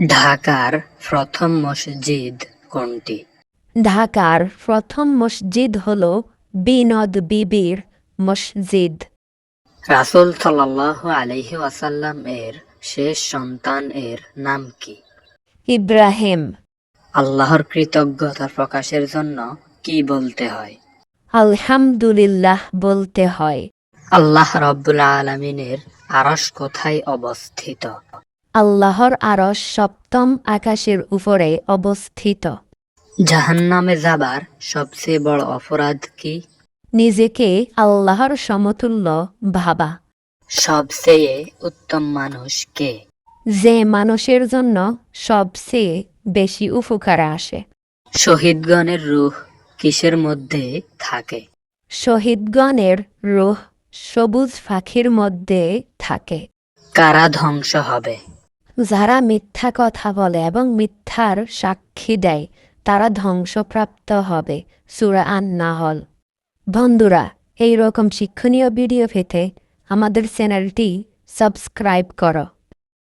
ঢাকার প্রথম মসজিদ কোনটি? ঢাকার প্রথম মসজিদ হল বিনোদ বিবির মসজিদ। রাসূল সাল্লাল্লাহু আলাইহি ওয়াসাল্লাম এর শেষ সন্তান এর নাম কি? ইব্রাহিম। আল্লাহর কৃতজ্ঞতা প্রকাশের জন্য কি বলতে হয়? আলহামদুলিল্লাহ বলতে হয়। আল্লাহ রাব্বুল আলামিনের আরশ কোথায় অবস্থিত? আল্লাহর আরশ সপ্তম আকাশের উপরে অবস্থিত। জাহান্নামে যাবার সবচেয়ে বড় অপরাধ কি? নিজেকে আল্লাহর সমতুল্য ভাবা। সবচেয়ে উত্তম মানুষ কে? যে মানুষের জন্য সবচেয়ে বেশি উপকার আসে। শহীদগণের রূহ কিসের মধ্যে থাকে? শহীদগণের রূহ সবুজ পাখির মধ্যে থাকে। কারা ধ্বংস হবে? যারা মিথ্যা কথা বলে এবং মিথ্যার সাক্ষী দেয় তারা ধ্বংসপ্রাপ্ত হবে। সূরা আন-নাহল। বন্ধুরা, এই রকম শিক্ষণীয় ভিডিও পেতে আমাদের চ্যানেলটি সাবস্ক্রাইব করো।